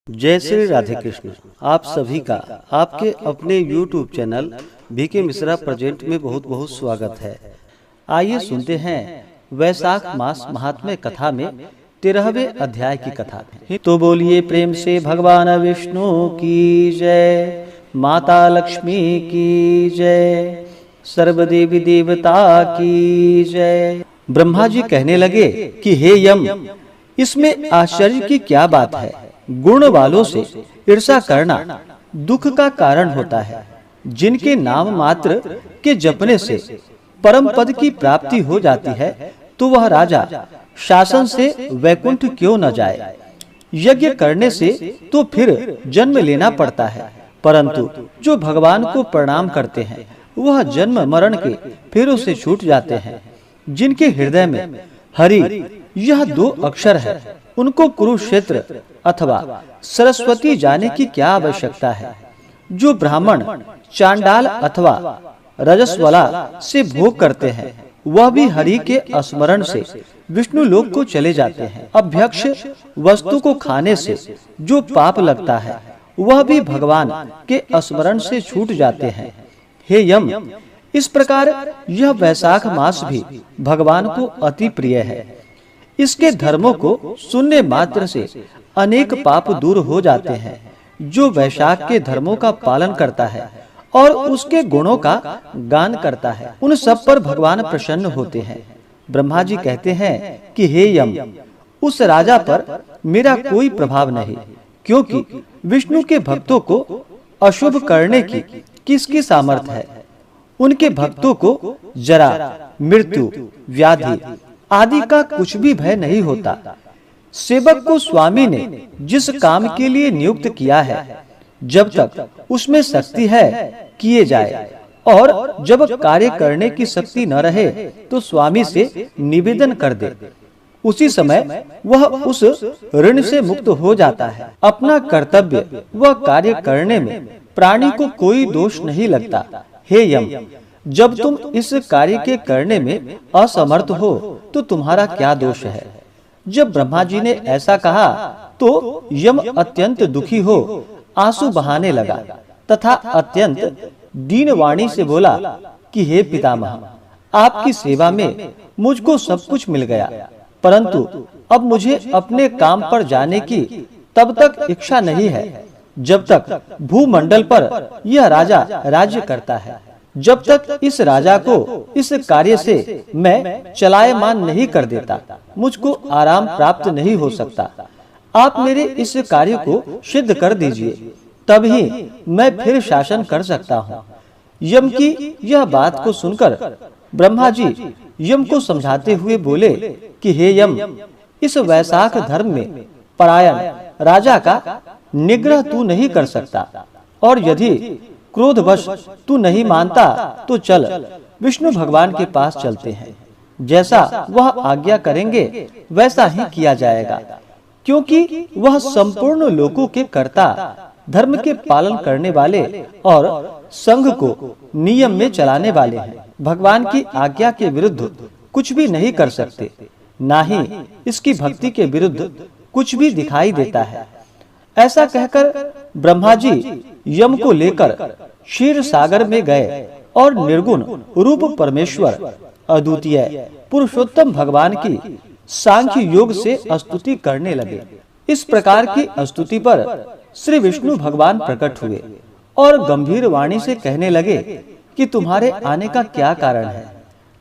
जय श्री राधे कृष्ण। आप सभी का आपके अपने YouTube channel BK Mishra present में बहुत बहुत स्वागत है। आइए सुनते हैं वैशाख मास महात्म्य कथा में 13वें अध्याय की कथा। तो बोलिए प्रेम से भगवान विष्णु की जय, माता लक्ष्मी की जय, सर्वदेवी देवता की जय। ब्रह्मा जी कहने लगे कि हे यम, इसमें आश्चर्य की क्या बात है। गुण वालों से ईर्षा करना दुख का कारण होता है। जिनके नाम मात्र के जपने से परम पद की प्राप्ति हो जाती है, तो वह राजा शासन से वैकुंठ क्यों न जाए। यज्ञ करने से तो फिर जन्म लेना पड़ता है, परंतु जो भगवान को प्रणाम करते हैं वह जन्म मरण के फेरों से छूट जाते हैं। जिनके हृदय में हरि यह दो अक्षर है, उनको कुरुक्षेत्र अथवा सरस्वती जाने की क्या आवश्यकता है। जो ब्राह्मण चांडाल अथवा रजस्वला से भोग करते हैं, वह भी हरि के स्मरण से विष्णु लोक को चले जाते हैं। अभ्यक्ष वस्तु को खाने से जो पाप लगता है, वह भी भगवान के स्मरण से छूट जाते हैं। हे यम, इस प्रकार यह वैशाख मास भी भगवान को अति प्रिय है। इसके धर्मों को सुनने मात्र से अनेक पाप दूर हो जाते हैं। जो वैशाख के धर्मों का पालन करता है और उसके गुणों का गान करता है, उन सब पर भगवान प्रसन्न होते हैं। ब्रह्मा जी कहते हैं कि हे यम, उस राजा पर मेरा कोई प्रभाव नहीं, क्योंकि विष्णु के भक्तों को अशुभ करने की किसकी सामर्थ्य है। उनके भक्तों को जरा, मृत्यु, व्याधि आदि का कुछ भी भय नहीं होता। सेवक को स्वामी ने जिस काम के लिए नियुक्त किया है, जब तक उसमें शक्ति है किए जाए, और जब कार्य करने की शक्ति न रहे तो स्वामी से निवेदन कर दे। उसी समय वह उस ऋण से मुक्त हो जाता है। अपना कर्तव्य वह कार्य करने में प्राणी को कोई दोष नहीं लगता। हे यम, जब तुम इस कार्य के करने में असमर्थ हो तो तुम्हारा क्या दोष है। जब ब्रह्मा जी ने ऐसा कहा तो यम अत्यंत दुखी हो आंसू बहाने लगा तथा अत्यंत दीन वाणी से बोला कि हे पितामह, आपकी सेवा में मुझको सब कुछ मिल गया, परंतु अब मुझे अपने काम पर जाने की तब तक इच्छा नहीं है जब तक भूमंडल पर यह राजा राज्य करता है। जब तक इस राजा को इस कार्य से मैं चलायमान नहीं कर देता, मुझको आराम प्राप्त नहीं हो सकता। आप मेरे इस कार्य को सिद्ध कर दीजिए, तभी मैं फिर शासन कर सकता हूँ। यम की यह बात को सुनकर ब्रह्मा जी यम को समझाते हुए बोले कि हे यम, इस वैशाख धर्म में परायण राजा का निग्रह तू नहीं कर सकता, और यदि क्रोधवश तू नहीं मानता तो चल विष्णु भगवान के पास चलते हैं। जैसा वह आज्ञा करेंगे वैसा ही किया जाएगा, क्योंकि वह संपूर्ण लोकों के कर्ता, धर्म के पालन करने वाले और संघ को नियम में चलाने वाले हैं। भगवान की आज्ञा के विरुद्ध कुछ भी नहीं कर सकते, ना ही इसकी भक्ति के विरुद्ध कुछ भी दिखाई देता है। ऐसा कहकर ब्रह्मा जी यम को लेकर क्षीर सागर में गए और निर्गुण रूप परमेश्वर अद्वितीय पुरुषोत्तम भगवान की सांख्य योग से स्तुति करने लगे। इस प्रकार की स्तुति पर श्री विष्णु भगवान प्रकट हुए और गंभीर वाणी से कहने लगे कि तुम्हारे आने का क्या कारण है।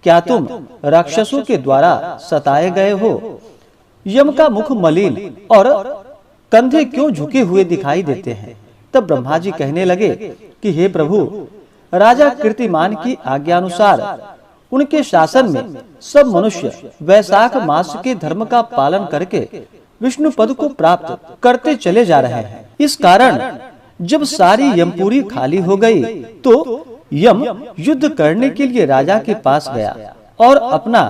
क्या तुम राक्षसों के द्वारा सताए गए हो। यम का मुख मलिन और कंधे क्यों झुके हुए दिखाई देते हैं। तब ब्रह्मा जी कहने लगे कि हे प्रभु, राजा कीर्तिमान की आज्ञानुसार उनके शासन में सब मनुष्य वैशाख मास के धर्म का पालन करके विष्णु पद को प्राप्त करते चले जा रहे हैं। इस कारण जब सारी यमपुरी खाली हो गई तो यम युद्ध करने के लिए राजा के पास गया और अपना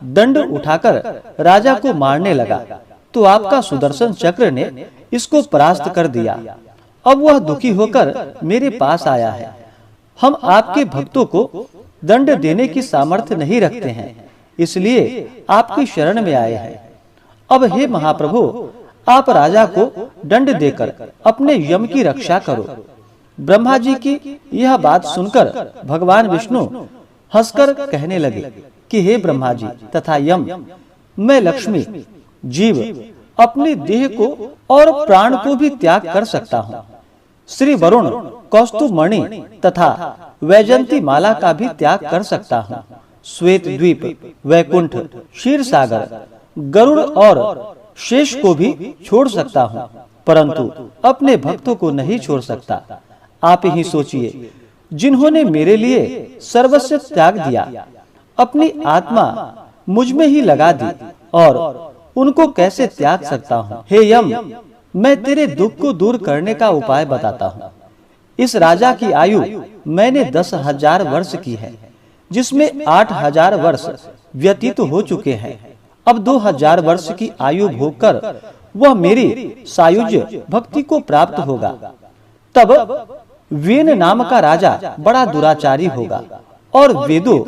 दंड उठाकर राजा को मारने लगा, तो आपका सुदर्शन चक्र ने इसको परास्त कर दिया। अब वह दुखी होकर मेरे पास आया है। हम आपके भक्तों को दंड देने की सामर्थ्य नहीं रखते हैं, इसलिए आपकी शरण में आए हैं। अब हे महाप्रभु, आप राजा को दंड देकर अपने यम की रक्षा करो। ब्रह्मा जी की यह बात सुनकर भगवान विष्णु हंसकर कहने लगे कि हे ब्रह्मा जी तथा यम, मैं लक्ष्मी जीव अपने देह को और प्राण को भी त्याग कर सकता हूँ। श्री वरुण कौस्तुभ मणि तथा वैजंती माला का भी त्याग कर सकता हूँ। श्वेत द्वीप, वैकुंठ, क्षीर सागर, गरुड़ और शेष को भी छोड़ सकता हूँ, परंतु अपने भक्तों को नहीं छोड़ सकता। आप ही सोचिए, जिन्होंने मेरे लिए सर्वस्व त्याग दिया, अपनी आत्मा मुझ में ही लगा दी, और उनको कैसे त्याग सकता हूँ। हे यम, मैं तेरे दुख को दूर करने का उपाय बताता हूँ। इस राजा की आयु मैंने 10,000 वर्ष की है, जिसमें 8,000 वर्ष व्यतीत हो चुके हैं। अब 2,000 वर्ष की आयु भोग कर वह मेरी सायुज्य भक्ति को प्राप्त होगा। तब वेन नाम का राजा बड़ा दुराचारी होगा और वेदों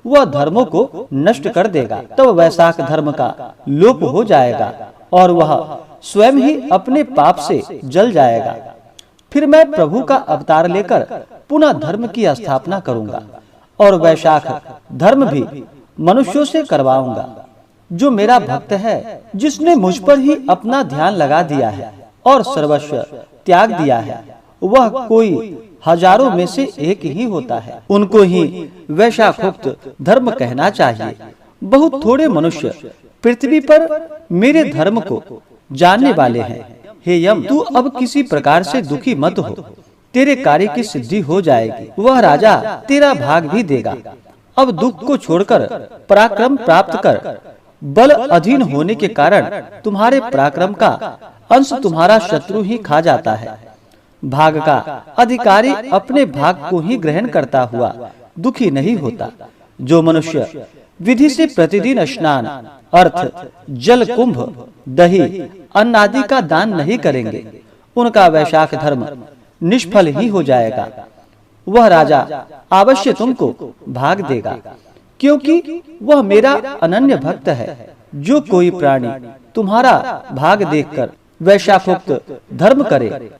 वह धर्मों को नष्ट कर देगा। तब वैशाख धर्म का लोप हो जाएगा और वह स्वयं ही अपने पाप से जल जाएगा। फिर मैं प्रभु का अवतार लेकर पुनः धर्म की स्थापना करूंगा और वैशाख धर्म भी मनुष्यों से करवाऊंगा। जो मेरा भक्त है, जिसने मुझ पर ही अपना ध्यान लगा दिया है और सर्वस्व त्याग दिया है, वह कोई हजारों में से एक ही होता है। उनको ही वैशाखोक्त धर्म कहना चाहिए। बहुत थोड़े मनुष्य पृथ्वी पर मेरे धर्म को जानने वाले हैं। हे यम, तू अब किसी प्रकार से दुखी मत हो, तेरे कार्य की सिद्धि हो जाएगी। वह राजा तेरा भाग भी देगा। अब दुख को छोड़कर पराक्रम प्राप्त कर। बल अधीन होने के कारण तुम्हारे पराक्रम का अंश तुम्हारा शत्रु ही खा जाता है। भाग का अधिकारी अपने भाग को ही ग्रहण करता हुआ दुखी नहीं होता। जो मनुष्य विधि से प्रतिदिन स्नान, अर्थ, जल कुंभ, दही, अन्न आदि का दान नहीं करेंगे, उनका वैशाख धर्म निष्फल ही हो जाएगा। वह राजा अवश्य तुमको भाग देगा, क्योंकि वह मेरा अनन्य भक्त है। जो कोई प्राणी तुम्हारा भाग देखकर वैशाखोक्त धर्म करे,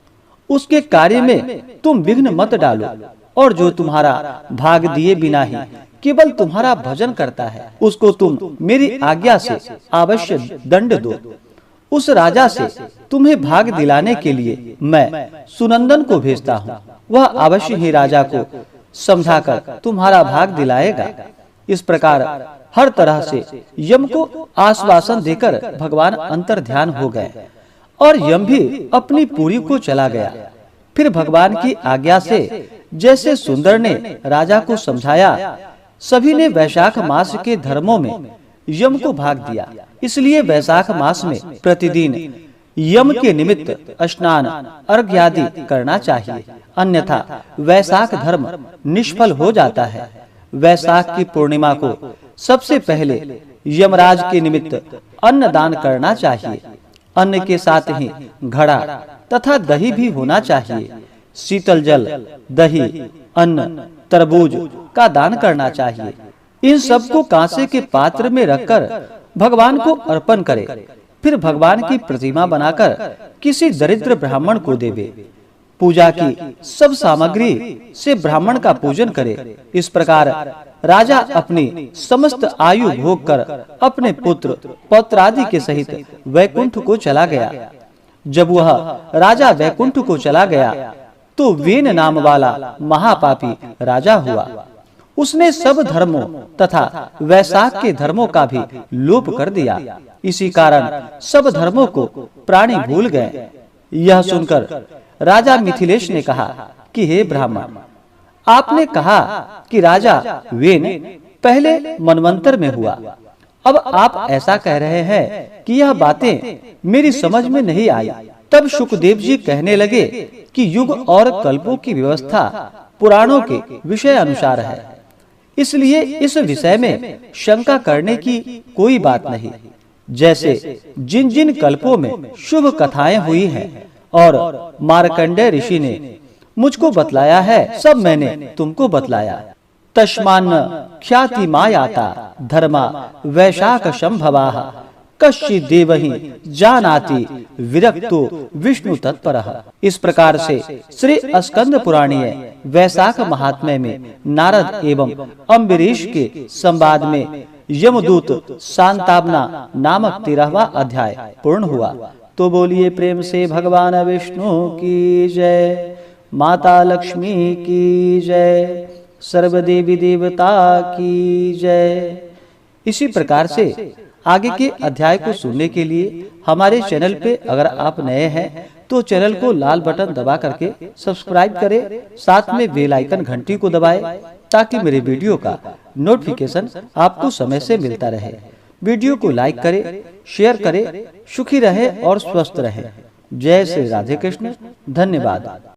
उसके कार्य में तुम विघ्न मत डालो, और जो तुम्हारा भाग दिए बिना ही केवल तुम्हारा भजन करता है, उसको तुम मेरी आज्ञा से अवश्य दंड दो। उस राजा से तुम्हें भाग दिलाने के लिए मैं सुनंदन को भेजता हूँ। वह अवश्य ही राजा को समझाकर तुम्हारा भाग दिलाएगा। इस प्रकार हर तरह से यम को आश्वासन देकर भगवान अंतर ध्यान हो गए और यम भी अपनी पुरी को चला गया। फिर भगवान की आज्ञा से जैसे सुंदर ने राजा को समझाया, सभी ने वैशाख मास के धर्मों में यम को भाग दिया। इसलिए वैशाख मास में प्रतिदिन यम के निमित्त स्नान, अर्घ्य आदि करना चाहिए, अन्यथा वैशाख धर्म निष्फल हो जाता है। वैशाख की पूर्णिमा को सबसे पहले यमराज के निमित्त अन्न दान करना चाहिए। अन्न के साथ ही घड़ा तथा दही भी होना चाहिए। शीतल जल, दही, अन्न, तरबूज का दान करना चाहिए। इन सब को कांसे के पात्र में रखकर भगवान को अर्पण करे। फिर भगवान की प्रतिमा बनाकर किसी दरिद्र ब्राह्मण को देवे। पूजा की सब सामग्री से ब्राह्मण का पूजन करे। इस प्रकार राजा अपनी समस्त आयु भोग कर अपने पुत्र पौत्र आदि के सहित वैकुंठ को चला गया। जब वह राजा वैकुंठ को चला गया तो वेन नाम वाला महापापी राजा हुआ। उसने सब धर्मों तथा वैशाख के धर्मों का भी लोप कर दिया। इसी कारण सब धर्मों को प्राणी भूल गए। यह सुनकर राजा मिथिलेश ने कहा कि हे ब्राह्मण, आपने कहा कि राजा वेन पहले मनवंतर में हुआ। अब आप ऐसा कह रहे हैं कि यह बातें मेरी समझ में नहीं आई। तब शुकदेव जी कहने लगे कि युग और कल्पों की व्यवस्था पुराणों के विषय अनुसार है, इसलिए इस विषय में शंका करने की कोई बात नहीं। जैसे जिन जिन कल्पों में शुभ कथाएं हुई हैं और मार्कंडेय ऋषि ने मुझको बतलाया है, सब मैंने तुमको बतलाया। तस्मान्न ख्याति मायाता धर्मा वैशाख संभवाः कश्चि देवहि जानाति विरक्तो विष्णु तत्परः। इस प्रकार से श्री स्कंद पुराणीय वैशाख महात्म्य में नारद एवं अम्बरीश के संवाद में यमदूत सांतावना नामक 13वां अध्याय पूर्ण हुआ। तो बोलिए प्रेम से भगवान विष्णु की जय, माता लक्ष्मी की जय, सर्वदेवी देवता की जय। इसी प्रकार से आगे के अध्याय को सुनने के लिए हमारे चैनल पे अगर आप नए हैं तो चैनल को लाल बटन दबा करके सब्सक्राइब करें, साथ में बेल आइकन घंटी को दबाएं ताकि मेरे वीडियो का नोटिफिकेशन आपको समय से मिलता रहे। वीडियो को लाइक करें, शेयर करें, सुखी रहे और स्वस्थ रहे। जय श्री राधे कृष्ण। धन्यवाद।